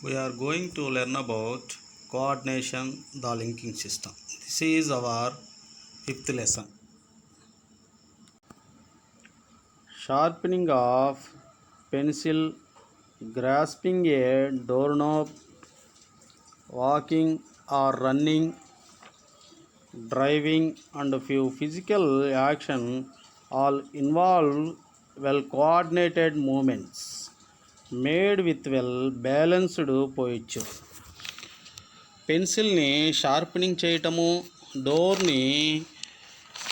We are going to learn about coordination, the linking system. This is our fifth lesson. Sharpening of pencil, grasping a doorknob, walking or running, driving, and a few physical action all involve well coordinated movements made with well balanced posture. పెన్సిల్ని sharpening చేయటము, డోర్ని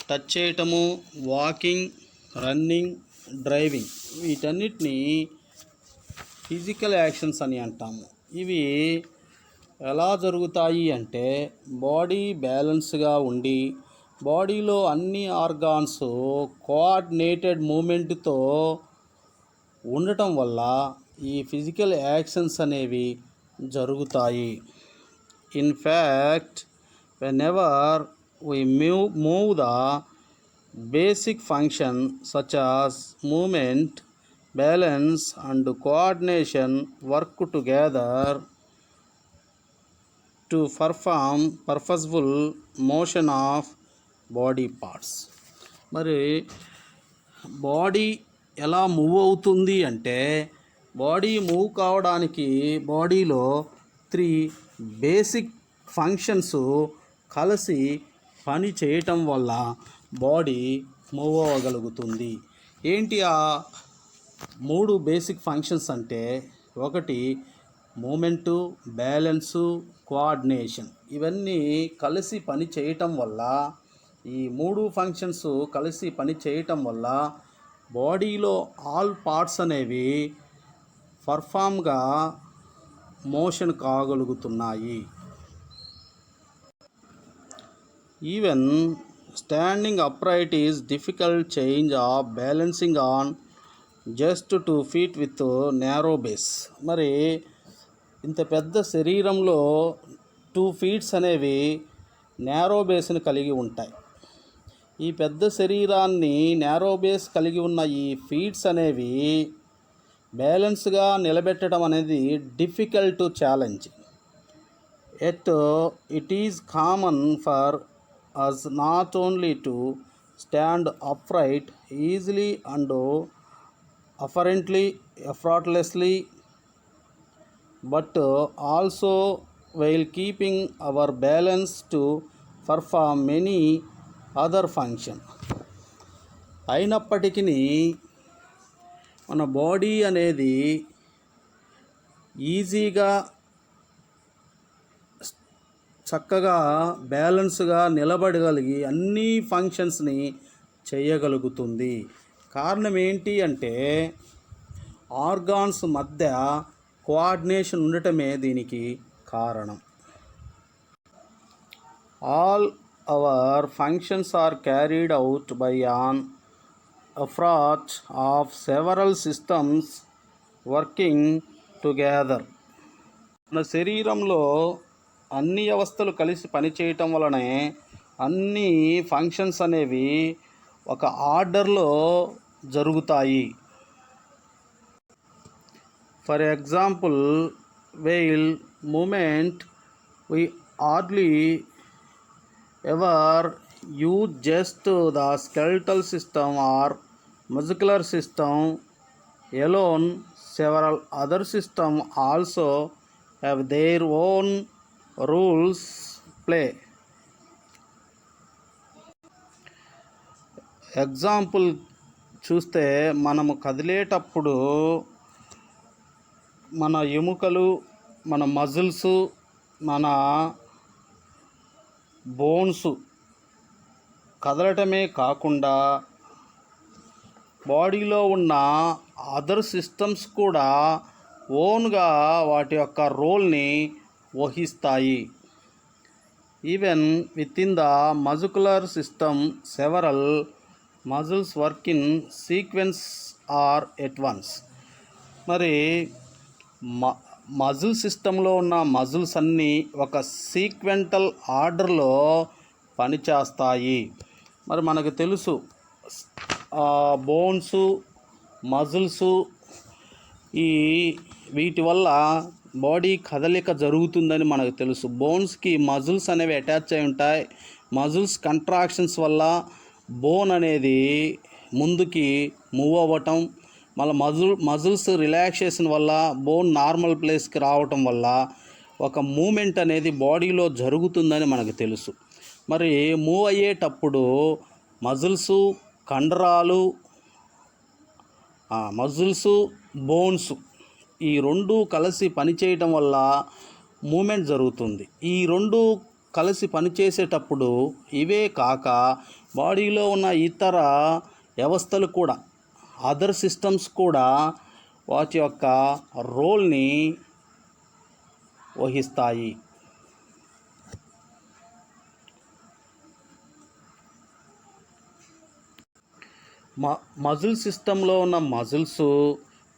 touch చేయటము, walking, running, driving, వీటన్నిటిని physical actions అని అంటాము. ఇవి ఎలా జరుగుతాయి అంటే బాడీ బ్యాలెన్స్గా ఉండి బాడీలో అన్ని ఆర్గాన్స్ కోఆర్డినేటెడ్ మూమెంట్తో ఉండటం వల్ల ఈ ఫిజికల్ యాక్షన్స్ అనేవి జరుగుతాయి. In fact, whenever we move the basic function such as movement, balance and coordination work together to perform purposeful motion of body parts. మరి బాడీ ఎలా మూవ్ అవుతుంది అంటే బాడీ మూవ్ కావడానికి బాడీలో 3 బేసిక్ ఫంక్షన్స్ కలిసి పని చేయటం వల్ల బాడీ మూవ్ అవ్వగలుగుతుంది. ఏంటి ఆ 3 బేసిక్ ఫంక్షన్స్ అంటే, ఒకటి మూమెంటు, బ్యాలెన్సు, కోఆర్డినేషన్. ఇవన్నీ కలిసి పని చేయటం వల్ల, ఈ 3 ఫంక్షన్స్ కలిసి పని చేయటం వల్ల బాడీలో ఆల్ పార్ట్స్ అనేవి పర్ఫామ్గా మోషన్ కాగలుగుతున్నాయి. Even standing upright is difficult change of balancing on just 2 feet with narrow base. మరి ఇంత పెద్ద శరీరంలో 2 feet అనేవి నేరో బేస్ని కలిగి ఉంటాయి. ఈ పెద్ద శరీరాన్ని నేరో బేస్ కలిగి ఉన్న ఈ ఫీట్స్ అనేవి బ్యాలెన్స్గా నిలబెట్టడం అనేది difficult challenge. At it is common for us not only to stand upright easily and apparently effortlessly but also while keeping our balance to perform many other function. అయినప్పటికీ మన body అనేది ఈజీగా చక్కగా బ్యాలెన్స్గా నిలబడగలిగి అన్ని ఫంక్షన్స్ని చేయగలుగుతుంది. కారణం ఏంటి అంటే ఆర్గాన్స్ మధ్య కోఆర్డినేషన్ ఉండటమే దీనికి కారణం. All our functions are carried out by on effort of several systems working together. మన శరీరంలో అన్ని వ్యవస్థలు కలిసి పనిచేయటం వలనే అన్ని ఫంక్షన్స్ అనేవి ఒక ఆర్డర్లో జరుగుతాయి. For example, while movement we hardly ever use just the skeletal system or muscular system alone. Several other systems also have their own rules play. Example చూస్తే, మనము కదిలేటప్పుడు మన ఎముకలు, మన మజిల్స్, మన బోన్స్ కదలటమే కాకుండా బాడీలో ఉన్న అదర్ సిస్టమ్స్ కూడా ఓన్గా వాటి యొక్క రోల్ని వహిస్తాయి. Even within the muscular system several muscles work in sequence or at once. మరి మజిల్ సిస్టంలో ఉన్న మజిల్స్ అన్నీ ఒక సీక్వెంటల్ ఆర్డర్లో పనిచేస్తాయి. మరి మనకు తెలుసు బోన్స్, మజిల్స్, వీటి వల్ల బాడీ కదలిక జరుగుతుందని మనకు తెలుసు. బోన్స్కి మజిల్స్ అనేవి అటాచ్ అయి ఉంటాయి. మజిల్స్ కంట్రాక్షన్స్ వల్ల బోన్ అనేది ముందుకి మూవ్ అవ్వటం, మళ్ళీ మజిల్స్ రిలాక్సేషన్ వల్ల బోన్ నార్మల్ ప్లేస్కి రావటం వల్ల ఒక మూమెంట్ అనేది బాడీలో జరుగుతుందని మనకు తెలుసు. మరి మూవ్ అయ్యేటప్పుడు మజిల్స్, కండరాలు, బోన్స్ ఈ రెండు కలిసి పనిచేయటం వల్ల మూమెంట్ జరుగుతుంది. ఈ రెండు కలిసి పనిచేసేటప్పుడు ఇవే కాక బాడీలో ఉన్న ఇతర వ్యవస్థలు కూడా, అదర్ సిస్టమ్స్ కూడా వాటి యొక్క రోల్ని వహిస్తాయి. మజిల్ సిస్టంలో ఉన్న మజిల్స్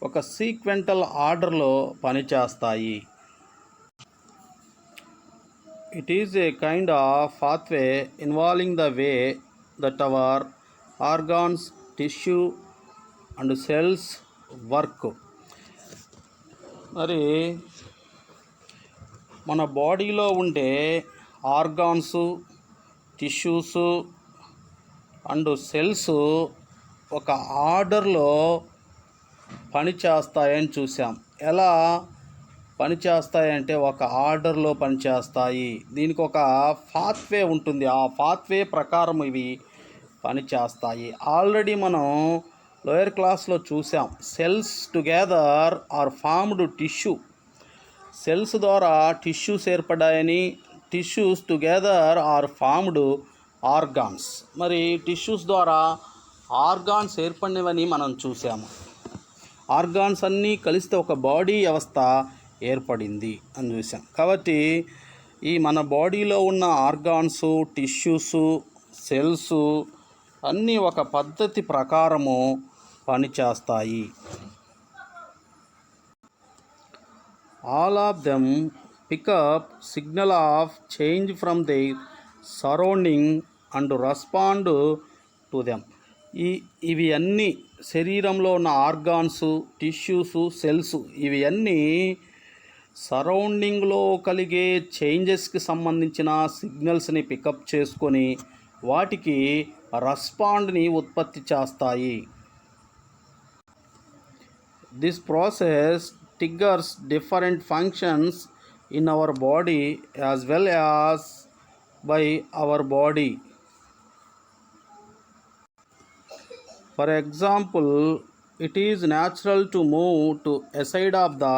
ఒక సీక్వెంటల్ ఆర్డర్లో పనిచేస్తాయి. It is a kind of pathway involving the way that hour organs, tissue and cells work. మరి మన బాడీలో ఉండే ఆర్గాన్స్, టిష్యూస్ అండ్ సెల్స్ ఒక ఆర్డర్లో పనిచేస్తాయని చూసాం. ఎలా పనిచేస్తాయంటే ఒక ఆర్డర్లో పనిచేస్తాయి. దీనికి ఒక పాత్వే ఉంటుంది. ఆ పాత్వే ప్రకారం ఇవి పనిచేస్తాయి. ఆల్రెడీ మనం లోయర్ క్లాస్లో చూసాం. Cells together are formed tissue. Cells ద్వారా టిష్యూస్ ఏర్పడ్డాయని, tissues together are formed organs. మరి టిష్యూస్ ద్వారా ఆర్గాన్స్ ఏర్పడినవని మనం చూసాము. ఆర్గాన్స్ అన్నీ కలిస్తే ఒక బాడీ వ్యవస్థ ఏర్పడింది అని చూసాం. కాబట్టి ఈ మన బాడీలో ఉన్న ఆర్గాన్స్, టిష్యూస్, సెల్స్ అన్నీ ఒక పద్ధతి ప్రకారము పనిచేస్తాయి. All of them pick up signal of change from their surrounding and respond to them. ఇవి అన్నీ శరీరంలో ఉన్న ఆర్గాన్స్, టిష్యూస్, సెల్స్ ఇవి అన్నీ సరౌండింగ్లో కలిగే చేంజెస్కి సంబంధించిన సిగ్నల్స్ని పికప్ చేసుకొని వాటికి రెస్పాండ్ని ఉత్పత్తి చేస్తాయి. This process triggers different functions in our body as well as by our body. For example, it is natural to move to a side of the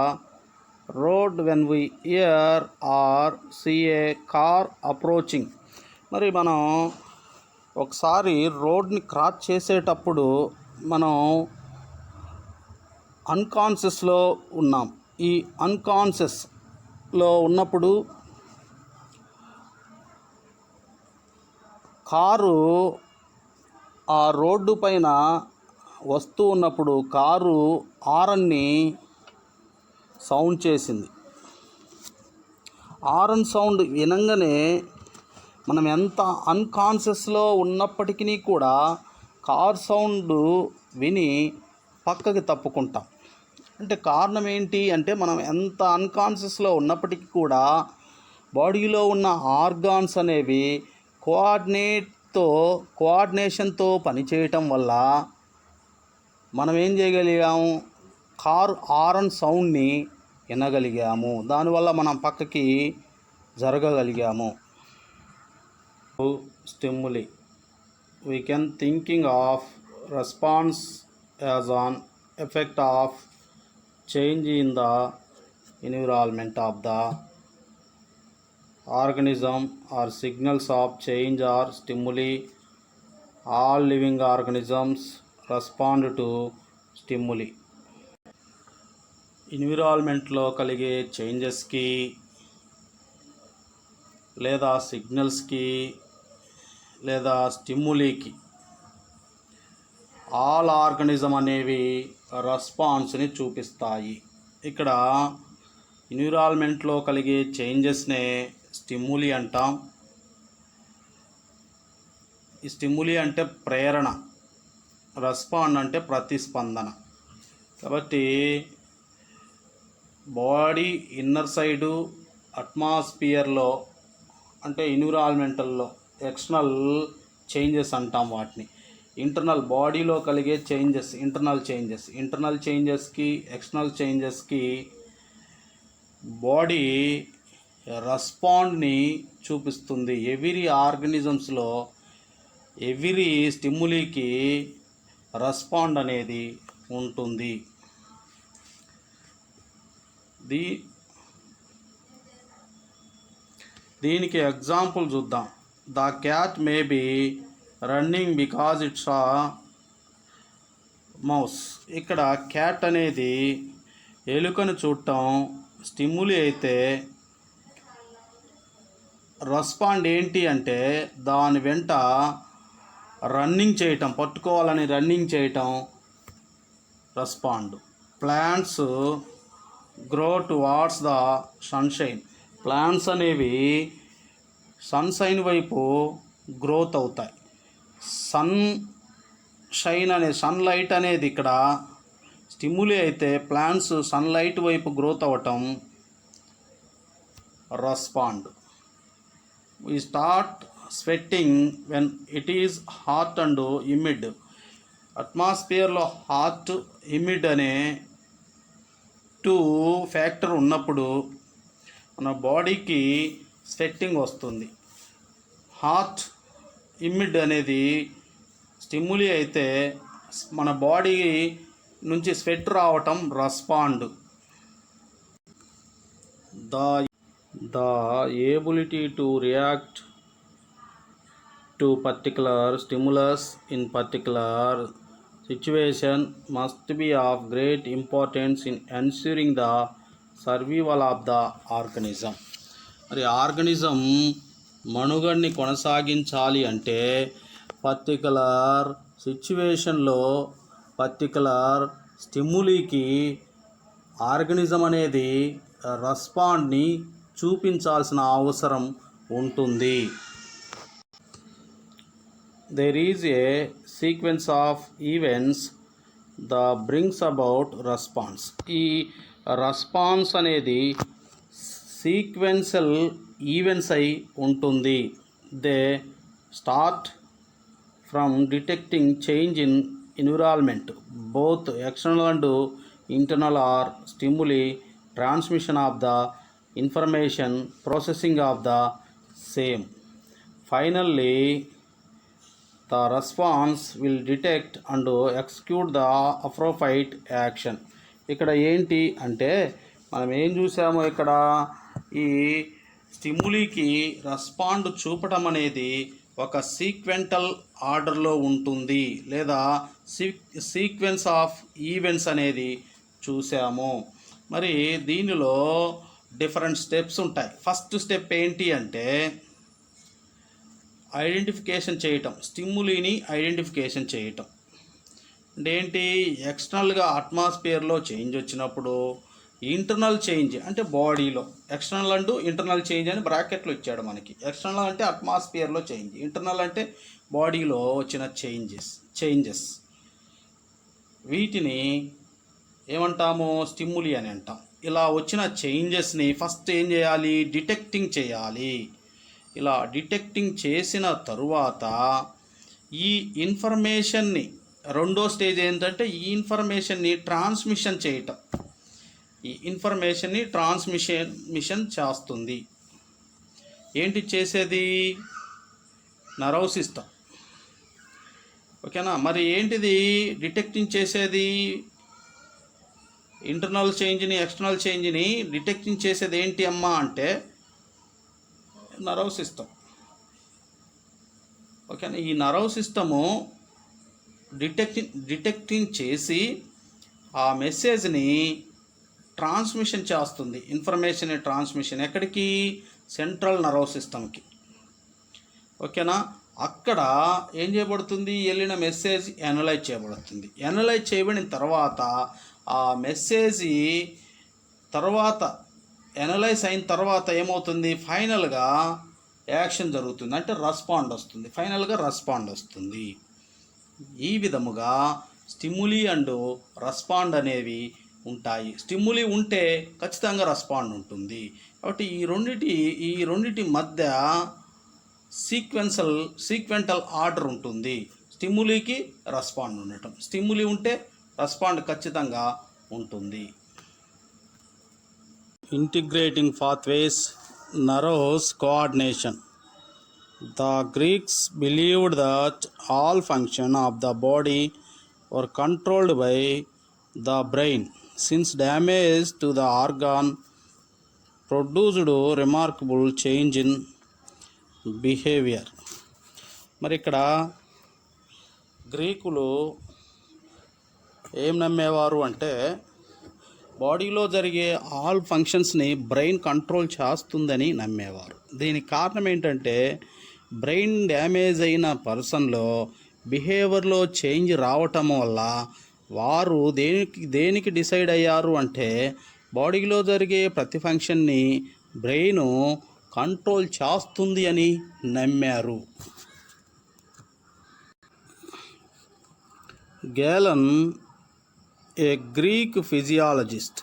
road when we hear or see a car approaching. మరి మనం ఒకసారి రోడ్ని cross చేసేటప్పుడు మనం అన్కాన్షియస్లో ఉన్నాం. ఈ అన్కాన్షియస్లో ఉన్నప్పుడు car ఆ road పైన వస్తూ ఉన్నప్పుడు కారు హారన్ని సౌండ్ చేసింది. హారన్ సౌండ్ వినంగానే మనం ఎంత అన్కాన్షియస్లో ఉన్నప్పటికీ కూడా కార్ సౌండ్ విని పక్కకి తప్పుకుంటాం. అంటే కారణం ఏంటి అంటే మనం ఎంత అన్కాన్షియస్లో ఉన్నప్పటికీ కూడా బాడీలో ఉన్న ఆర్గాన్స్ అనేవి కోఆర్డినేషన్తో పనిచేయటం వల్ల మనం ఏం చేయగలిగాము, కారు హారన్ సౌండ్ని వినగలిగాము. దానివల్ల మనం పక్కకి జరగగలిగాము. స్టిమ్యులీ we can thinking of response as an effect of change in the environment of the organism or signals of change or stimuli. All living organisms respond to stimuli. ఎన్విరాన్మెంట్లో కలిగే చేంజెస్కి లేదా సిగ్నల్స్కి లేదా స్టిమ్యులీకి ఆల్ ఆర్గనిజం అనేవి రెస్పాన్స్ని చూపిస్తాయి. ఇక్కడ ఎన్విరాన్మెంట్లో కలిగే చేంజెస్నే స్టిమ్యులీ అంటాం. ఈ స్టిమ్యులీ అంటే ప్రేరణ, రెస్పాండ్ అంటే ప్రతిస్పందన. కాబట్టి బాడీ ఇన్నర్ సైడు అట్మాస్ఫియర్లో అంటే ఎన్విరాన్మెంటల్లో ఎక్స్టర్నల్ చేంజెస్ అంటాం వాటిని. ఇంటర్నల్ బాడీలో కలిగే చేంజెస్, ఇంటర్నల్ చేంజెస్కి ఎక్స్టర్నల్ చేంజెస్కి బాడీ రెస్పాండ్ని చూపిస్తుంది. ఎవ్రీ ఆర్గనిజమ్స్లో ఎవ్రీ స్టిమ్యులీకి రెస్పాండ్ అనేది ఉంటుంది. దీనికి ఎగ్జాంపుల్ చూద్దాం. The cat may be running because it's a mouse. ఇక్కడ క్యాట్ అనేది ఎలుకను చూడటం స్టిమ్యులీ అయితే రెస్పాండ్ ఏంటి అంటే దాని వెంట రన్నింగ్ చేయటం, పట్టుకోవాలని రన్నింగ్ చేయటం respond. Plants grow towards the sunshine. Plants అనేవి సన్షైన్ వైపు గ్రోత్ అవుతాయి. సన్లైట్ అనేది ఇక్కడ స్టిమ్యులీ అయితే ప్లాంట్స్ సన్లైట్ వైపు గ్రోత్ అవ్వటం respond. We start sweating when it is hot and humid. అట్మాస్ఫియర్లో హాట్, హ్యూమిడ్ అనే 2 ఫ్యాక్టర్ ఉన్నప్పుడు మన బాడీకి స్వెట్టింగ్ వస్తుంది. హాట్, హ్యూమిడ్ అనేది స్టిమ్యులీ అయితే మన బాడీ నుంచి స్వెట్ రావటం respond. The ability to react to particular stimulus in particular situation must be of great importance in ensuring the survival of the organism. మరి ఆర్గనిజం మనుగడని కొనసాగించాలి అంటే పర్టికులర్ సిచ్యువేషన్లో పర్టికులర్ స్టిమ్యులీకి ఆర్గనిజం అనేది రెస్పాండ్ని చూపించాల్సిన అవసరం ఉంటుంది. There is a sequence of events that brings about response. ఈ response అనేది సీక్వెన్షియల్ ఈవెంట్స్ అయి ఉంటుంది. They start from detecting change in environment both external and internal or stimuli, transmission of the information, processing of the same. Finally, the response will detect and execute the appropriate action. ఇక్కడ ఏంటి అంటే మనం ఏం చూసామో ఇక్కడ ఈ స్టిమ్యులీకి respond చూపటం అనేది ఒక సీక్వెంటల్ ఆర్డర్లో ఉంటుంది లేదా సీక్వెన్స్ ఆఫ్ ఈవెంట్స్ అనేది చూసాము. మరి దీనిలో డిఫరెంట్ స్టెప్స్ ఉంటాయి. ఫస్ట్ స్టెప్ ఏంటి అంటే ఐడెంటిఫికేషన్ చేయటం, స్టిమ్యులీని ఐడెంటిఫికేషన్ చేయటం. అంటే ఏంటి, ఎక్స్టర్నల్గా అట్మాస్ఫియర్లో చేంజ్ వచ్చినప్పుడు ఇంటర్నల్ చేంజ్ అంటే బాడీలో, ఎక్స్టర్నల్ అండ్ ఇంటర్నల్ చేంజ్ అని బ్రాకెట్లో ఇచ్చాడు మనకి. ఎక్స్టర్నల్ అంటే అట్మాస్ఫియర్లో చేంజ్, ఇంటర్నల్ అంటే బాడీలో వచ్చిన చేంజెస్ వీటిని ఏమంటాము, స్టిమ్యులీ అని అంటాం. ఇలా వచ్చిన చేంజెస్ని ఫస్ట్ ఏం చేయాలి, డిటెక్టింగ్ చేయాలి. ఇలా డిటెక్టింగ్ చేసిన తరువాత ఈ ఇన్ఫర్మేషన్ని రెండో స్టేజ్ ఏంటంటే ఈ ఇన్ఫర్మేషన్ని ట్రాన్స్మిషన్ చేయటం. ఈ ఇన్ఫర్మేషన్ని ట్రాన్స్మిషన్ చేస్తుంది. ఏంటి చేసేది, నర్వ్ సిస్టమ్. ఓకేనా. మరి ఏంటిది డిటెక్టింగ్ చేసేది, ఇంటర్నల్ చేంజ్ని ఎక్స్టర్నల్ చేంజ్ని డిటెక్టింగ్ చేసేది ఏంటి అమ్మా అంటే నర్వ్ సిస్టమ్. ఓకేనా. ఈ నర్వ్ సిస్టము డిటెక్టింగ్ చేసి ఆ మెసేజ్ని ట్రాన్స్మిషన్ చేస్తుంది. ఇన్ఫర్మేషన్ ట్రాన్స్మిషన్ ఎక్కడికి, సెంట్రల్ నర్వ్ సిస్టమ్కి. ఓకేనా. అక్కడ ఏం చేయబడుతుంది, వెళ్ళిన మెసేజ్ అనలైజ్ చేయబడుతుంది. అనలైజ్ చేయబడిన తర్వాత ఆ మెసేజ్ తర్వాత అనలైజ్ అయిన తర్వాత ఏమవుతుంది, ఫైనల్గా యాక్షన్ జరుగుతుంది, అంటే రెస్పాండ్ వస్తుంది. ఫైనల్గా రెస్పాండ్ వస్తుంది. ఈ విధముగా స్టిమ్యులీ అండ్ రెస్పాండ్ అనేవి ఉంటాయి. స్టిమ్యులి ఉంటే ఖచ్చితంగా రెస్పాండ్ ఉంటుంది. కాబట్టి ఈ రెండిటి మధ్య సీక్వెంటల్ ఆర్డర్ ఉంటుంది. స్టిమ్యులీకి రెస్పాండ్ ఉండటం, స్టిమ్యులి ఉంటే రెస్పాండ్ ఖచ్చితంగా ఉంటుంది. Integrating pathways, nerves coordination. The Greeks believed that all functions of the body were controlled by the brain, since damage to the organ produced remarkable change in behavior. మరి ఇక్కడ గ్రీకులు ఏం నమ్మేవారు అంటే బాడీలో జరిగే ఆల్ ఫంక్షన్స్ని బ్రెయిన్ కంట్రోల్ చేస్తుందని నమ్మేవారు. దీనికి కారణం ఏంటంటే బ్రెయిన్ డ్యామేజ్ అయిన పర్సన్లో బిహేవియర్లో చేంజ్ రావటం వల్ల వారు దేనికి డిసైడ్ అయ్యారు అంటే బాడీలో జరిగే ప్రతి ఫంక్షన్ని బ్రెయిన్ కంట్రోల్ చేస్తుంది అని నమ్మారు. Galen, a Greek physiologist,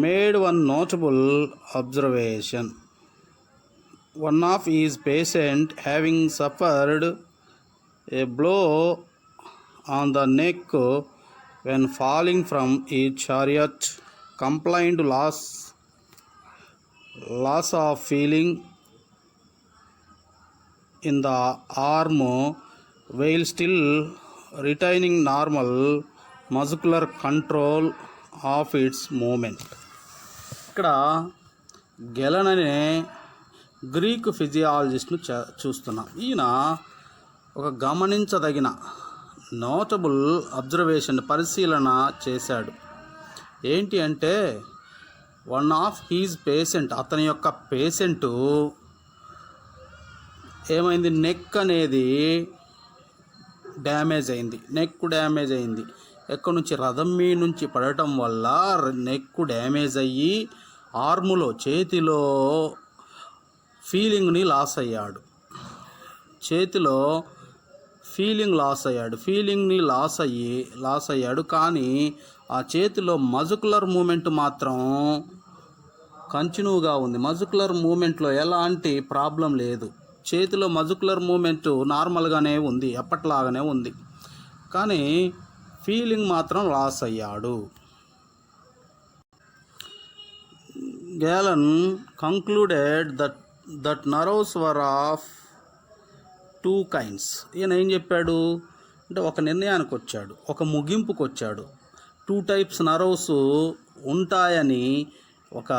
made one notable observation. One of his patients, having suffered a blow on the neck when falling from a chariot, complained loss of feeling in the arm while still retaining normal muscular control of its movement. ఇక్కడ గెలన్ అనే Greek ఫిజియాలజిస్ట్ను చూస్తున్నాం. ఈయన ఒక గమనించదగిన notable observation పరిశీలన చేశాడు. ఏంటి అంటే one of he's patient, అతని యొక్క పేషెంటు ఏమైంది, నెక్ అనేది డ్యామేజ్ అయింది. ఎక్కడి నుంచి, రథం మీద నుంచి పడటం వల్ల నెక్ డ్యామేజ్ అయ్యి ఆర్ములో, చేతిలో ఫీలింగ్ని లాస్ అయ్యాడు. ఫీలింగ్ని లాస్ అయ్యాడు. కానీ ఆ చేతిలో మజుకులర్ మూమెంట్ మాత్రం కంటిన్యూగా ఉంది. మజుకులర్ మూమెంట్లో ఎలాంటి ప్రాబ్లం లేదు. చేతిలో మజుకులర్ మూమెంట్ నార్మల్గానే ఉంది, ఎప్పటిలాగానే ఉంది. కానీ ఫీలింగ్ మాత్రం లాస్ అయ్యాడు. Galen concluded that nerves were of two kinds. ఈయన ఏం చెప్పాడు అంటే ఒక నిర్ణయానికి వచ్చాడు, ఒక ముగింపుకు వచ్చాడు. 2 types నర్వ్స్ ఉంటాయని ఒక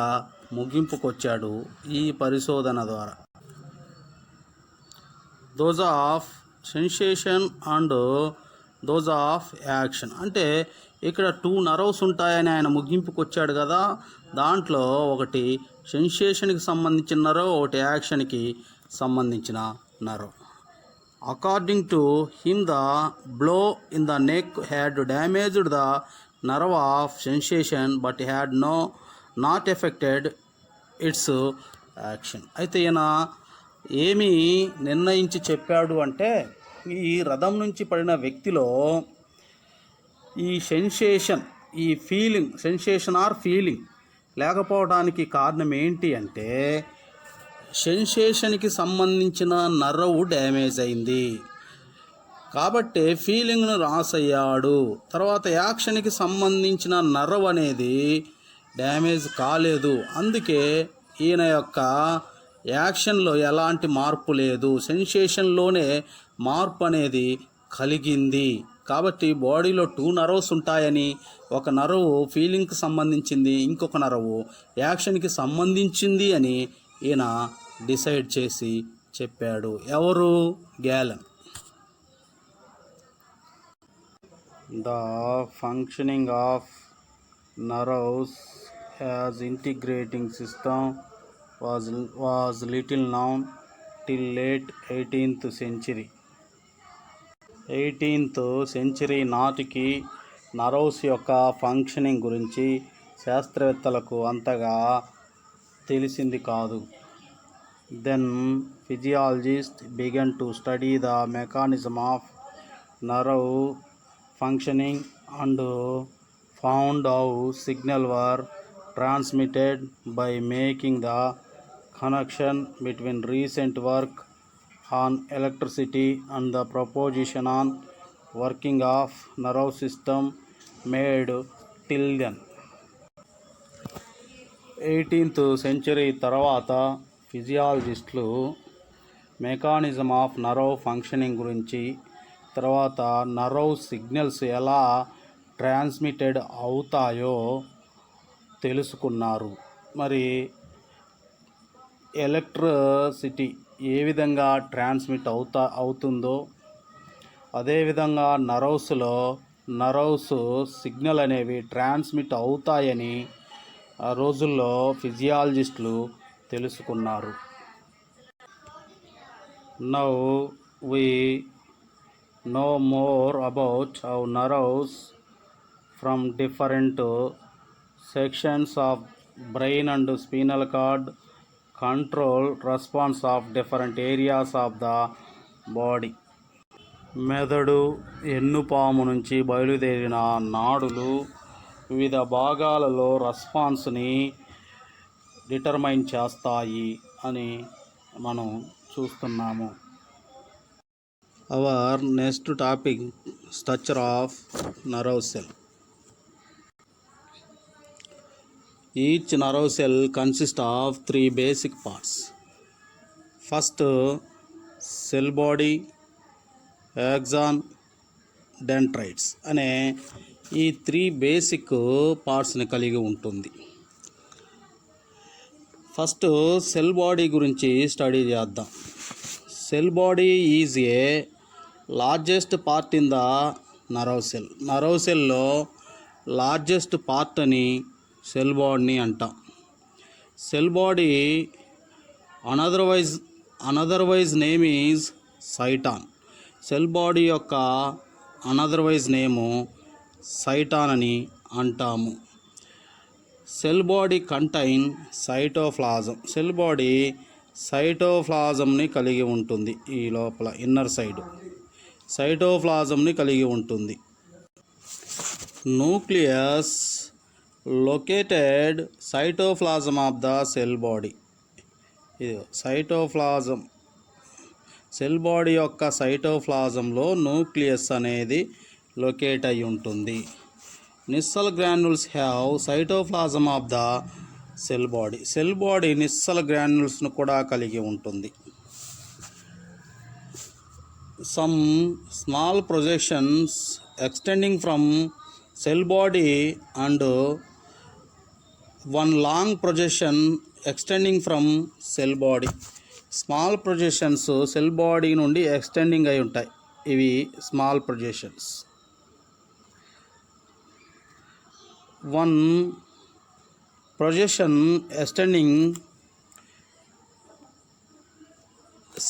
ముగింపుకు వచ్చాడు ఈ పరిశోధన ద్వారా. Those of sensation and those of action. అంటే ఇక్కడ 2 నర్వ్స్ ఉంటాయని ఆయన ముగింపుకు వచ్చాడు కదా. దాంట్లో ఒకటి సెన్సేషన్కి సంబంధించిన నర్వ్, ఒకటి యాక్షన్కి సంబంధించిన nerve. According to him the blow in the neck had damaged the nerve of sensation but had not affected it's action. అయితే ఈయన ఏమి నిర్ణయించి చెప్పాడు అంటే ఈ రథం నుంచి పడిన వ్యక్తిలో ఈ ఫీలింగ్ లేకపోవడానికి కారణం ఏంటి అంటే సెన్సేషన్కి సంబంధించిన నర్వ్ డ్యామేజ్ అయింది కాబట్టి ఫీలింగ్ను లాస్ అయ్యాడు. తర్వాత యాక్షన్కి సంబంధించిన నర్వ్ అనేది డ్యామేజ్ కాలేదు. అందుకే ఈయన యొక్క యాక్షన్లో ఎలాంటి మార్పు లేదు, సెన్సేషన్లోనే మార్పు అనేది కలిగింది. కాబట్టి బాడీలో 2 నర్వ్స్ ఉంటాయని, ఒక నర్వ్ ఫీలింగ్కి సంబంధించింది, ఇంకొక నర్వ్ యాక్షన్కి సంబంధించింది అని ఈయన డిసైడ్ చేసి చెప్పాడు. ఎవరు? Gallon. The functioning of nerves as integrating system was little known till late 18th century. 18th century నాటికి నర్వ్స్ యొక్క ఫంక్షనింగ్ గురించి శాస్త్రవేత్తలకు అంతగా తెలిసింది కాదు. Then physiologists began to study the mechanism of nerve functioning and found how signal were transmitted by making the connection between recent work on electricity and the proposition on working of nerve system made till then. 18th century తర్వాత ఫిజియాలజిస్టులు mechanism of nerve functioning గురించి, తర్వాత nerve signals ఎలా transmitted అవుతాయో తెలుసుకున్నారు. మరి electricity ఏ విధంగా transmit అవుతుందో అదేవిధంగా నర్వ్స్ సిగ్నల్ అనేవి ట్రాన్స్మిట్ అవుతాయని ఆ రోజుల్లో ఫిజియాలజిస్టులు తెలుసుకున్నారు. Now we know more about how nerves from different sections of brain and spinal cord control response of different areas of the body. మెదడు, ఎన్నుపాము నుంచి బయలుదేరిన నాడులు వివిధ భాగాలలో రెస్పాన్స్ని డిటర్మైన్ చేస్తాయి అని మనం చూస్తున్నాము. Our next topic structure of nerve cell. Each nerve cell consist of 3 basic parts. First cell body, axon, dendrites అనే ఈ 3 బేసిక్ పార్ట్స్ని కలిగి ఉంటుంది. ఫస్ట్ సెల్ బాడీ గురించి స్టడీ చేద్దాం. Cell body is a largest part in the nerve cell. Nerve సెల్లో largest part అని cell బాడీని అంటాం. Cell body otherwise name is cyton. Cell body యొక్క అనదర్వైజ్ నేము సైటాన్ అని అంటాము. Cell body contain cytoplasm. Cell body సైటోప్లాజంని కలిగి ఉంటుంది. ఈ లోపల ఇన్నర్ సైడ్ సైటోప్లాజంని కలిగి ఉంటుంది. Nucleus located cytoplasm of the cell body. ఇది సైటోప్లాజం, సెల్ బాడీ యొక్క సైటోప్లాజంలో న్యూక్లియస్ అనేది లొకేట్ అయి ఉంటుంది. Nissl granules have cytoplasm of the cell body. Cell body Nissl గ్రాన్యూల్స్ను కూడా కలిగి ఉంటుంది. Some small projections extending from cell body and one long projection extending from cell body. Small projections cell body నుండి extending అయి ఉంటాయి. ఇవి small projections. One projection extending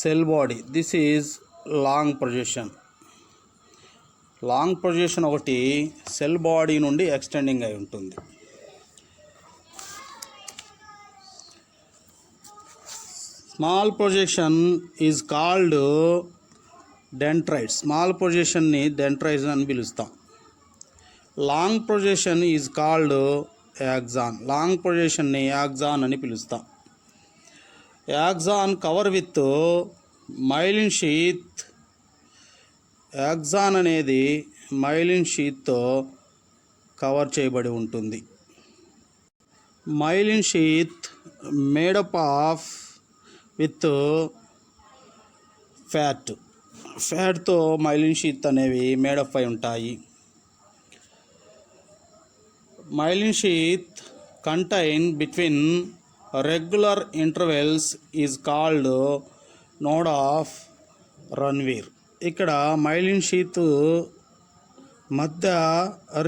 cell body, this is long projection. Long projection ఒకటి cell body నుండి extending అయి ఉంటుంది. Small projection is called dendrites. Small ప్రొజెక్షన్ని dendrites అని పిలుస్తాం. Long projection is called axon. Long ప్రొజెక్షన్ని యాక్సాన్ అని పిలుస్తాం. Axon cover with myelin sheath. Axon అనేది మైలిన్ షీత్తో కవర్ చేయబడి ఉంటుంది. Myelin sheath made up of with ఫ్యాట్తో మైలిన్ షీత్ అనేవి మేడప్ అయి ఉంటాయి. Myelin sheath contain between regular intervals is called node of Ranvier. ఇక్కడ మైలిన్ షీత్ మధ్య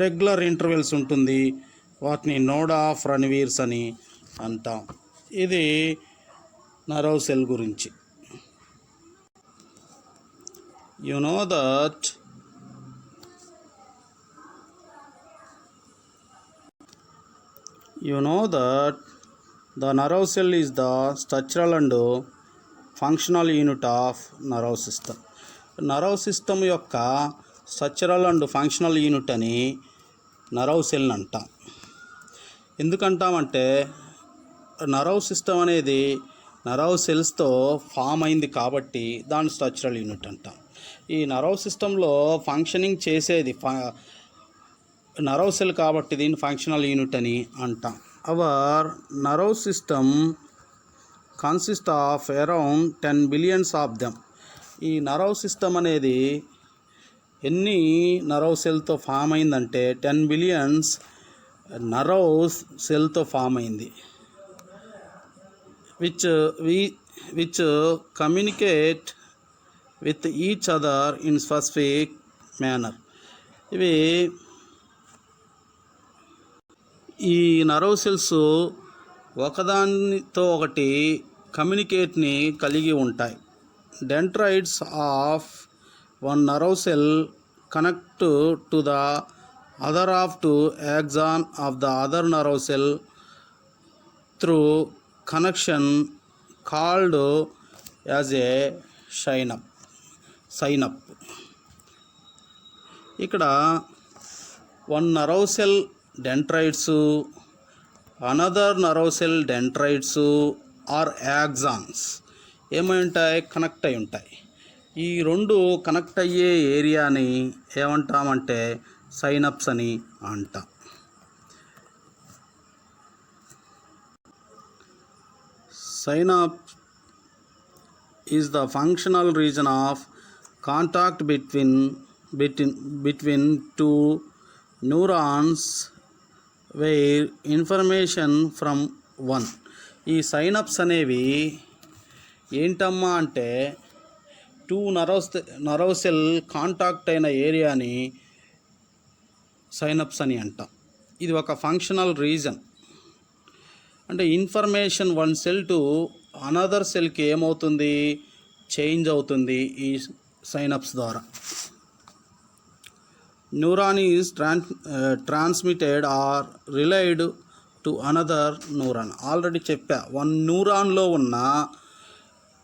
రెగ్యులర్ ఇంటర్వెల్స్ ఉంటుంది. వాటిని నోడ్ ఆఫ్ రన్వీర్స్ అని అంటాం. ఇది నర్వ్ సెల్ గురించి. You know that the nerve cell is the structural and functional unit of nerve system. Nerve system యొక్క structural and functional unit అని నరవ్ సెల్ అంటాం. ఎందుకంటామంటే నరవ్ సిస్టమ్ అనేది నరవ్ సెల్స్తో ఫామ్ అయింది కాబట్టి దాని స్ట్రక్చరల్ యూనిట్ అంటాం. ఈ నరవ్ సిస్టంలో ఫంక్షనింగ్ చేసేది నరవ్ సెల్ కాబట్టి దీన్ని ఫంక్షనల్ యూనిట్ అని అంటాం. Our nerve system consist of around 10 billions of them. ఈ నరవ్ సిస్టమ్ అనేది ఎన్ని నరవ్ సెల్తో ఫామ్ అయిందంటే 10 బిలియన్స్ నరవ్ సెల్తో ఫామ్ అయింది. Which communicate with each other in specific manner. ఈ నరవ్ సెల్స్ ఒకదానితో ఒకటి కమ్యూనికేట్ని కలిగి ఉంటాయి. Dendrites of one nerve cell connect to the other of to axon of the other nerve cell through connection called as a synapse. ఇక్కడ one nerve cell dendrites, another nerve cell dendrites or axons ఏమై ఉంటాయి? Connect అయి ఉంటాయి. ఈ రెండు connect అయ్యే ఏరియాని ఏమంటామంటే సైనప్స్ అని అంటాం. Synapse is the functional region of contact between two neurons where information from one. ఈ సైనప్స్ అనేవి ఏంటమ్మా అంటే టూ నరవ్ సెల్ కాంటాక్ట్ అయిన ఏరియాని సైనప్స్ అని అంటాం. ఇది ఒక ఫంక్షనల్ రీజన్. అంటే information one cell to another సెల్కి ఏమవుతుంది? చేంజ్ అవుతుంది ఈ సైనప్స్ ద్వారా. Neuron is transmitted or relayed to another neuron. Already చెప్పా, వన్ న్యూరాన్లో ఉన్న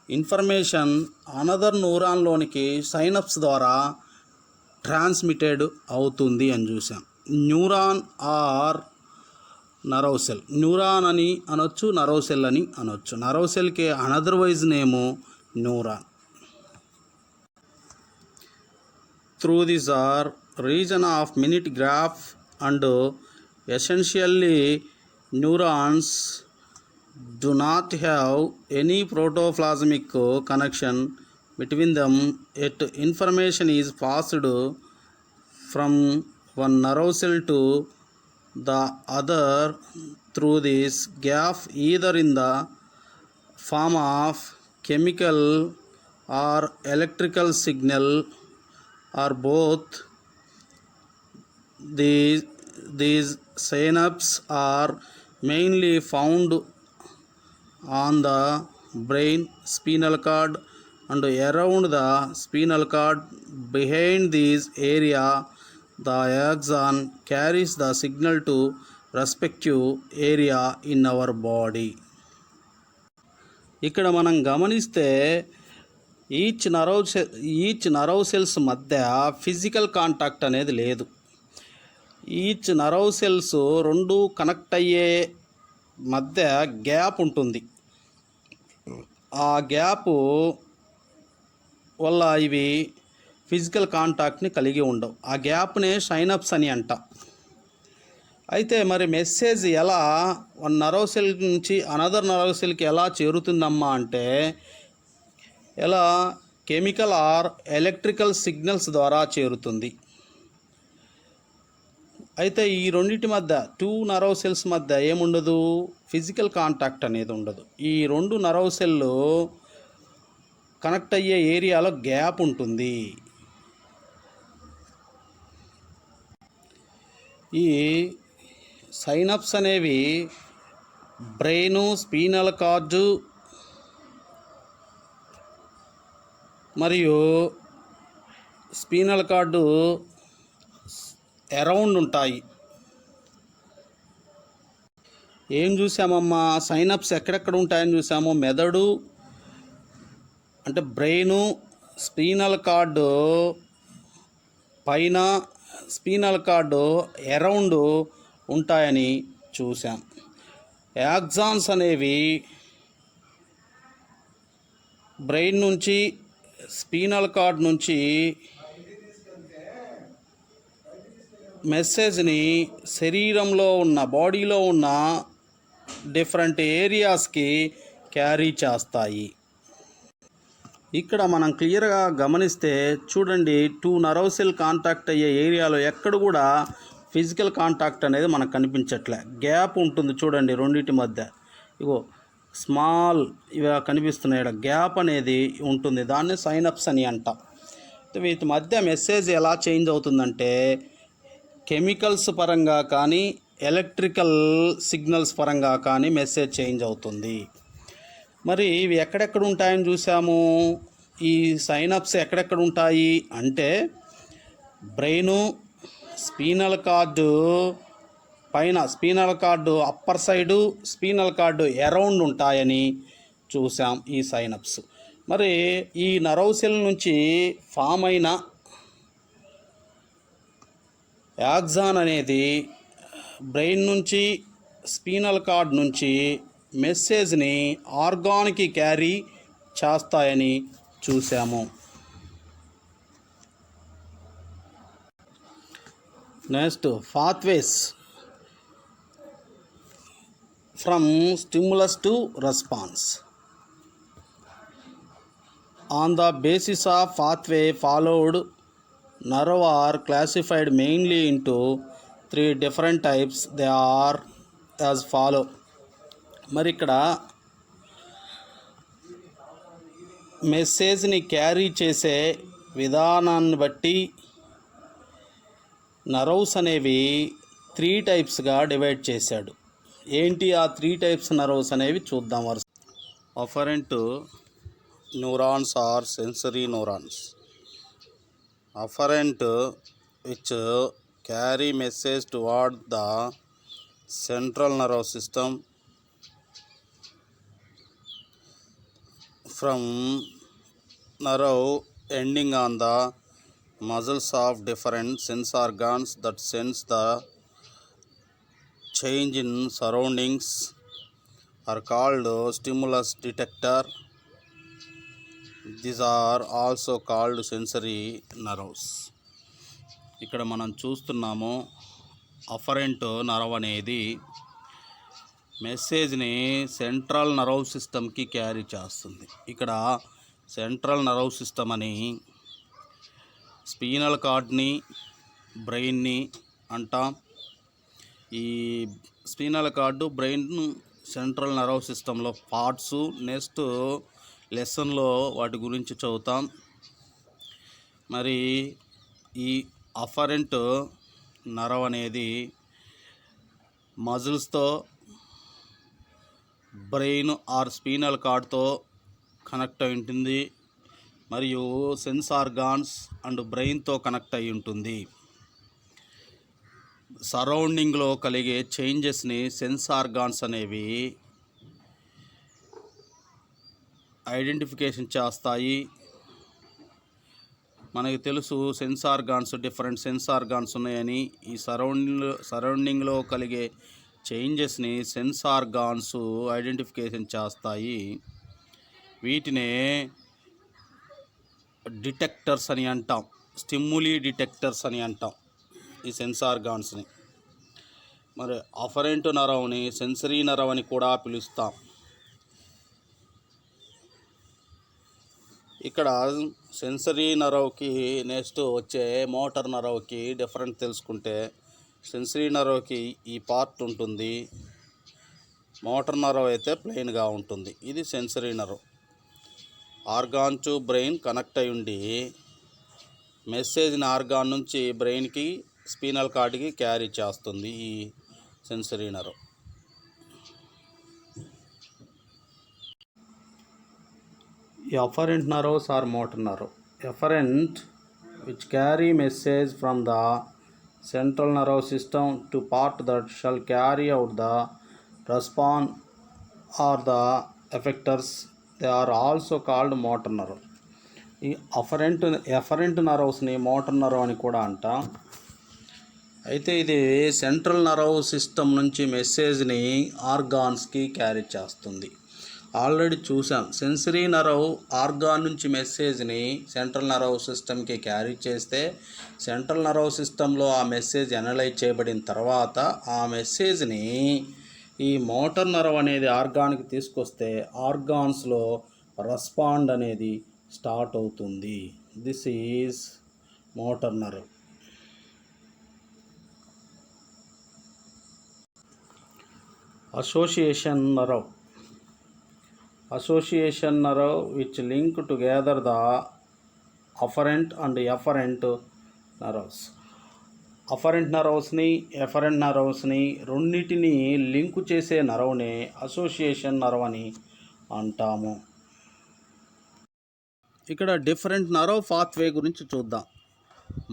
ఇన్ఫర్మేషన్ అనదర్ న్యూరాన్లోనికి సైనప్స్ ద్వారా ట్రాన్స్మిటెడ్ అవుతుంది అని చూసాం. Neuron or nerve cell. Neuron అని అనొచ్చు, నరవ్ సెల్ అని అనొచ్చు. నరవ్ సెల్కి otherwise name neuron. Through this or region of minute graph and essentially neurons do not have any protoplasmic connection between them, yet information is passed from one nerve cell to the other through this gap, either in the form of chemical or electrical signal or both. These synapses are mainly found on the brain, spinal cord and around the spinal cord. Behind this area, the axon carries the signal to respective area in our body. ఇక్కడ మనం గమనిస్తే each nerve cells మధ్య physical contact అనేది లేదు. Each nerve cells రెండు connect అయ్యే మధ్య gap ఉంటుంది. ఆ గ్యాప్ వల్ల ఇవి ఫిజికల్ కాంటాక్ట్ని కలిగి ఉండవు. ఆ గ్యాప్నే సైనప్స్ అని అంటాం. అయితే మరి మెసేజ్ ఎలా వన్ నరవ్ సెల్ నుంచి అనదర్ నరవ్ సెల్కి ఎలా చేరుతుందమ్మా అంటే ఎలా కెమికల్ ఆర్ ఎలక్ట్రికల్ సిగ్నల్స్ ద్వారా చేరుతుంది. అయితే ఈ రెండింటి మధ్య టూ నరవ్ సెల్స్ మధ్య ఏముండదు? ఫిజికల్ కాంటాక్ట్ అనేది ఉండదు. ఈ రెండు నరవ్ సెల్లు కనెక్ట్ అయ్యే ఏరియాలో గ్యాప్ ఉంటుంది. ఈ సైనప్స్ అనేవి బ్రెయిను, స్పీనల్ కార్డు మరియు స్పీనల్ కార్డు అరౌండ్ ఉంటాయి. ఏం చూసామమ్మా? సైనప్స్ ఎక్కడెక్కడ ఉంటాయని చూసాము. మెదడు అంటే బ్రెయిను, స్పీనల్ కార్డు పైన స్పీనల్ కార్డు అరౌండ్ ఉంటాయని చూసాం. యాక్సాన్స్ అనేవి బ్రెయిన్ నుంచి స్పీనల్ కార్డ్ నుంచి మెసేజ్ని శరీరంలో ఉన్న బాడీలో ఉన్న డిఫరెంట్ ఏరియాస్కి క్యారీ చేస్తాయి. ఇక్కడ మనం క్లియర్గా గమనిస్తే చూడండి, 2 నర్వ్ సెల్ కాంటాక్ట్ అయ్యే ఏరియాలో ఎక్కడ కూడా ఫిజికల్ కాంటాక్ట్ అనేది మనకు కనిపించట్లే. గ్యాప్ ఉంటుంది చూడండి రెండింటి మధ్య. ఇగో స్మాల్ ఇవి కనిపిస్తున్నాయి, గ్యాప్ అనేది ఉంటుంది. దాన్ని సైనప్స్ అని అంటాం. వీటి మధ్య మెసేజ్ ఎలా చేంజ్ అవుతుందంటే కెమికల్స్ పరంగా కానీ ఎలక్ట్రికల్ సిగ్నల్స్ పరంగా కానీ మెసేజ్ చేంజ్ అవుతుంది. మరి ఇవి ఎక్కడెక్కడ ఉంటాయని చూసాము. ఈ సైనప్స్ ఎక్కడెక్కడ ఉంటాయి అంటే బ్రెయిను, స్పీనల్ కార్డు పైన, spinal cord upper side, spinal cord around ఉంటాయని చూసాం ఈ సైనప్స్. మరి ఈ నర్వ్ సెల్ నుంచి ఫామ్ అయిన యాక్సాన్ అనేది బ్రెయిన్ నుంచి, స్పీనల్ కార్డ్ నుంచి మెసేజ్ని ఆర్గాన్కి క్యారీ చేస్తాయని చూసాము. Next pathways from stimulus to response. On the basis of pathway followed, nerve are classified mainly into 3 different types. They are as follow. మరి ఇక్కడ మెసేజ్ని క్యారీ చేసే విధానాన్ని బట్టి నర్వ్స్ అనేవి 3 టైప్స్గా డివైడ్ చేశాడు. ఏంటి ఆ 3 టైప్స్ నర్వ్స్ అనేవి చూద్దాం. Afferent neurons are sensory neurons. Afferent, which carry message toward the central nervous system from nerve ending on the muscles of different sense organs that sense the change in surroundings, are called stimulus detector. These are also called sensory nerves. ఇక్కడ మనం చూస్తున్నాము afferent nerve అనేది మెసేజ్ని central nerve సిస్టమ్కి carry చేస్తుంది. ఇక్కడ central nerve system అని స్పీనల్ కార్డ్ని, బ్రెయిన్ని అంటాం. ఈ స్పీనల్ కార్డు, బ్రెయిన్ సెంట్రల్ నర్వ్ సిస్టంలో పార్ట్స్. నెక్స్ట్ లెసన్లో వాటి గురించి చదువుతాం. మరి ఈ అఫరెంట్ నర్వ్ అనేది మజిల్స్తో, బ్రెయిన్ ఆర్ స్పీనల్ కార్డ్తో కనెక్ట్ అయి ఉంటుంది. మరియు సెన్స్ ఆర్గాన్స్ అండ్ బ్రెయిన్తో కనెక్ట్ అయి ఉంటుంది. సరౌండింగ్లో కలిగే చేంజెస్ని సెన్స్ ఆర్గాన్స్ అనేవి ఐడెంటిఫికేషన్ చేస్తాయి. మనకి తెలుసు sense organs, different sense organs ఉన్నాయని. ఈ సరౌండింగ్లో కలిగే చేంజెస్ని సెన్స్ ఆర్గాన్స్ ఐడెంటిఫికేషన్ చేస్తాయి. వీటినే డిటెక్టర్స్ అని అంటాం, స్టిమ్యులీ డిటెక్టర్స్ అని అంటాం ఈ సెన్స్ ఆర్గాన్స్ని. మరి అఫరెంట్ నర్వ్ని సెన్సరీ నర్వ్ అని కూడా పిలుస్తాం. ఇక్కడ సెన్సరీ నర్వ్కి నెక్స్ట్ వచ్చే మోటార్ నర్వ్కి డిఫరెంట్ తెలుసుకుంటే, సెన్సరీ నర్వ్కి ఈ పార్ట్ ఉంటుంది, మోటార్ నర్వ్ అయితే ప్లెయిన్గా ఉంటుంది. ఇది sensory nerve. Organ to brain connect అయి ఉండి మెసేజ్ని ఆర్గాన్ నుంచి బ్రెయిన్కి, స్పీనల్ కార్డ్కి క్యారీ చేస్తుంది ఈ sensory nerve. Afferent nerves are motor nerve. Afferent, which carry message from the central nervous system to part that shall carry out the response or the effectors, they are also called motor nerve. ఈ afferent నర్వ్స్ని motor nerve అని కూడా అంటాం. అయితే ఇది central nerve system నుంచి మెసేజ్ని ఆర్గాన్స్కి carry చేస్తుంది. Already చూసాం, సెన్సరీ నర్వ్ ఆర్గాన్ నుంచి మెసేజ్ని సెంట్రల్ నర్వ్ సిస్టమ్కి క్యారీ చేస్తే సెంట్రల్ నర్వ్ సిస్టంలో ఆ మెసేజ్ అనలైజ్ చేయబడిన తర్వాత ఆ మెసేజ్ని ఈ మోటార్ నర్వ్ అనేది ఆర్గాన్కి తీసుకొస్తే ఆర్గాన్స్లో రెస్పాండ్ అనేది స్టార్ట్ అవుతుంది. This is motor nerve. Association nerve which link together the afferent and efferent nerves. Afferent నర్వ్స్ని రెండింటిని లింకు చేసే నర్వ్నే అసోసియేషన్ నర్వ్ అని అంటాము. ఇక్కడ డిఫరెంట్ నర్వ్ పాత్వే గురించి చూద్దాం.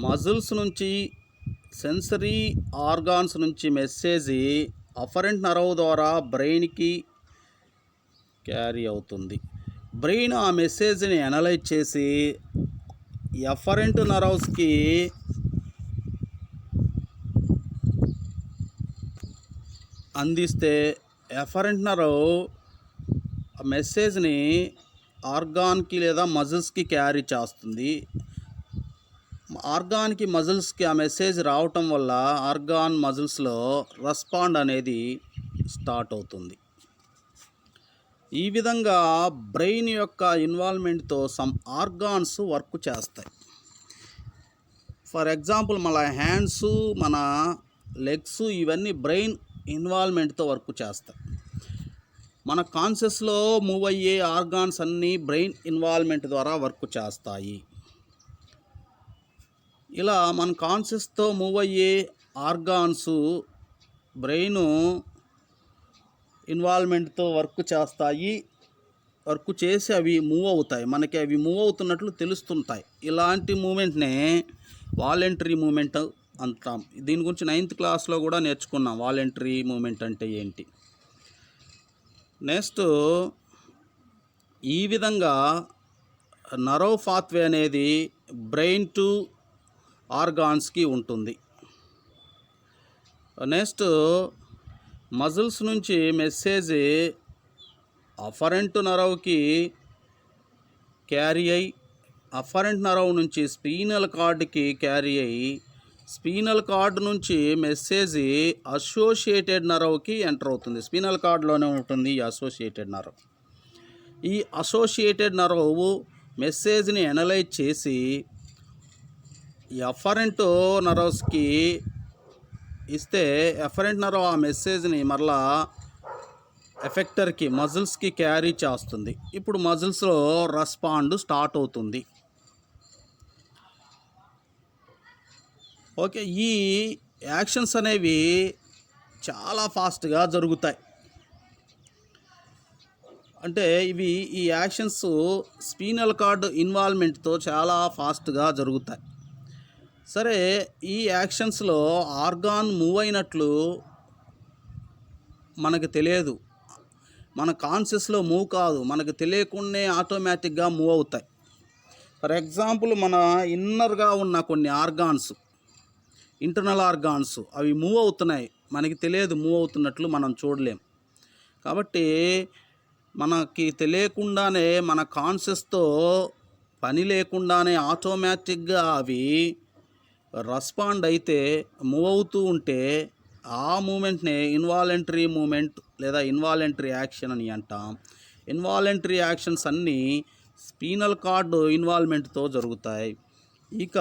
మజిల్స్ నుంచి సెన్సరీ ఆర్గాన్స్ నుంచి మెసేజ్ అఫరెంట్ నర్వ్ ద్వారా బ్రెయిన్కి క్యారీ అవుతుంది. బ్రెయిన్ ఆ మెసేజ్ని అనలైజ్ చేసి ఎఫరెంట్ నర్వ్స్కి అందిస్తే ఎఫరెంట్ నర్వ్ మెసేజ్ని ఆర్గాన్కి లేదా మజిల్స్కి క్యారీ చేస్తుంది. ఆర్గాన్కి మజిల్స్కి ఆ మెసేజ్ రావటం వల్ల ఆర్గాన్ మజిల్స్లో రెస్పాండ్ అనేది స్టార్ట్ అవుతుంది. ఈ విధంగా బ్రెయిన్ యొక్క ఇన్వాల్వ్మెంట్తో సమ్ ఆర్గాన్స్ వర్క్ చేస్తాయి. ఫర్ ఎగ్జాంపుల్ మన హ్యాండ్స్, మన లెగ్స్ ఇవన్నీ బ్రెయిన్ ఇన్వాల్వ్మెంట్తో వర్క్ చేస్తాయి. మన కాన్షియస్లో మూవ్ అయ్యే ఆర్గాన్స్ అన్నీ బ్రెయిన్ ఇన్వాల్వ్మెంట్ ద్వారా వర్క్ చేస్తాయి. ఇలా మన కాన్షియస్తో మూవ్ అయ్యే ఆర్గాన్స్ బ్రెయిన్ ఇన్వాల్వ్మెంట్తో వర్క్ చేస్తాయి. వర్క్ చేసి అవి మూవ్ అవుతాయి, మనకి అవి మూవ్ అవుతున్నట్లు తెలుస్తుంటాయి. ఇలాంటి మూమెంట్నే వాలంటరీ మూమెంట్ అంటాం. దీని గురించి 9th క్లాస్లో కూడా నేర్చుకున్నాం, వాలంటరీ మూమెంట్ అంటే ఏంటి. నెక్స్ట్, ఈ విధంగా నర్వ్ పాత్వే అనేది బ్రెయిన్ టు ఆర్గాన్స్కి ఉంటుంది. నెక్స్ట్, మజిల్స్ నుంచి మెసేజ్ అఫరెంట్ నర్వ్కి క్యారీ అయ్యి అఫరెంట్ నర్వ్ నుంచి స్పీనల్ కార్డ్కి క్యారీ అయ్యి స్పీనల్ కార్డ్ నుంచి మెసేజ్ అసోసియేటెడ్ నర్వ్కి ఎంటర్ అవుతుంది. స్పీనల్ కార్డ్లోనే ఉంటుంది ఈ అసోసియేటెడ్ నర్వ్. ఈ అసోసియేటెడ్ నర్వ్ మెసేజ్ని అనలైజ్ చేసి ఎఫరెంట్ నర్వ్స్కి ఇస్తే ఎఫరెంట్ నర్వ్ ఆ మెసేజ్ని మరలా ఎఫెక్టర్కి మజిల్స్కి క్యారీ చేస్తుంది. ఇప్పుడు మజిల్స్లో రెస్పాండ్ స్టార్ట్ అవుతుంది. ఓకే, ఈ యాక్షన్స్ అనేవి చాలా ఫాస్ట్గా జరుగుతాయి. అంటే ఈ యాక్షన్స్ స్పీనల్ కార్డ్ ఇన్వాల్వ్మెంట్తో చాలా ఫాస్ట్గా జరుగుతాయి. సరే, ఈ యాక్షన్స్లో ఆర్గాన్ మూవ్ అయినట్లు మనకు తెలియదు, మన కాన్షియస్లో మూవ్ కాదు, మనకు తెలియకుండానే ఆటోమేటిక్గా మూవ్ అవుతాయి. ఫర్ ఎగ్జాంపుల్, మన ఇన్నర్గా ఉన్న కొన్ని ఆర్గాన్స్, ఇంటర్నల్ ఆర్గాన్స్ అవి మూవ్ అవుతున్నాయి, మనకి తెలియదు మూవ్ అవుతున్నట్లు, మనం చూడలేం. కాబట్టి మనకి తెలియకుండానే మన కాన్షియస్తో పని లేకుండానే ఆటోమేటిక్గా అవి రెస్పాండ్ అయితే మూవ్ అవుతూ ఉంటే ఆ మూమెంట్నే ఇన్వాలంటరీ మూమెంట్ లేదా ఇన్వాలంటరీ యాక్షన్ అని అంటాం. ఇన్వాలంటరీ యాక్షన్స్ అన్నీ స్పీనల్ కార్డ్ ఇన్వాల్వ్మెంట్తో జరుగుతాయి. ఇక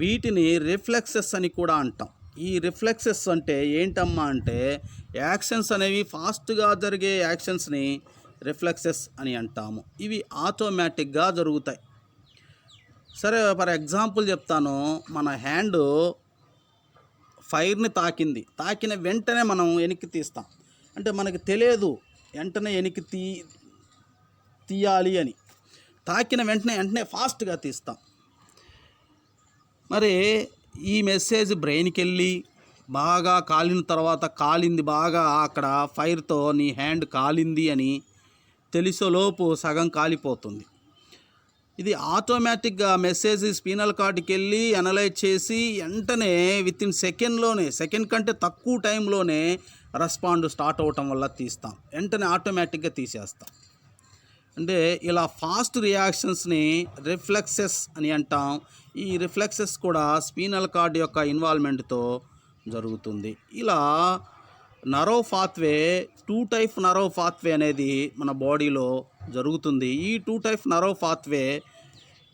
వీటిని రిఫ్లెక్సెస్ అని కూడా అంటాం. ఈ రిఫ్లెక్సెస్ అంటే ఏంటమ్మా అంటే యాక్షన్స్ అనేవి ఫాస్ట్గా జరిగే యాక్షన్స్ని రిఫ్లెక్సెస్ అని అంటాము. ఇవి ఆటోమేటిక్గా జరుగుతాయి. సరే, ఫర్ ఎగ్జాంపుల్ చెప్తాను. మన హ్యాండ్ ఫైర్ని తాకిన వెంటనే మనం వెనక్కి తీస్తాం. అంటే మనకి తెలియదు వెంటనే వెనక్కి తీయాలి అని. తాకిన వెంటనే ఫాస్ట్గా తీస్తాం. మరి ఈ మెసేజ్ బ్రెయిన్కి వెళ్ళి బాగా కాలిన తర్వాత బాగా అక్కడ ఫైర్తో నీ హ్యాండ్ కాలింది అని తెలిసేలోపు సగం కాలిపోతుంది. ఇది ఆటోమేటిక్గా మెసేజ్ స్పీనల్ కార్డ్కి వెళ్ళి అనలైజ్ చేసి వెంటనే వితిన్ సెకండ్ కంటే తక్కువ టైంలోనే రెస్పాండ్ స్టార్ట్ అవ్వటం వల్ల తీస్తాం, వెంటనే ఆటోమేటిక్గా తీసేస్తాం. అంటే ఇలా ఫాస్ట్ రియాక్షన్స్ని రిఫ్లెక్సెస్ అని అంటాం. ఈ రిఫ్లెక్సెస్ కూడా స్పీనల్ కార్డ్ యొక్క ఇన్వాల్వ్మెంట్తో జరుగుతుంది. ఇలా nerve pathway 2 type nerve pathway అనేది మన బాడీలో జరుగుతుంది. ఈ 2 టైప్ నర్వ్ పాత్వే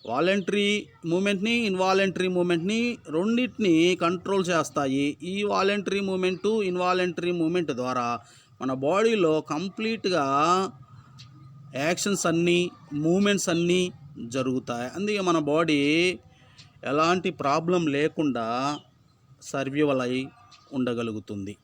వాలంటరీ మూమెంట్ని, ఇన్వాలంటరీ మూమెంట్ని రెండింటిని కంట్రోల్ చేస్తాయి. ఈ వాలంటరీ మూమెంటు, ఇన్వాలంటరీ మూమెంట్ ద్వారా మన బాడీలో కంప్లీట్గా యాక్షన్స్ అన్నీ, మూమెంట్స్ అన్నీ జరుగుతాయి. అందుకే మన బాడీ ఎలాంటి ప్రాబ్లం లేకుండా సర్వైవల్ అయి ఉండగలుగుతుంది.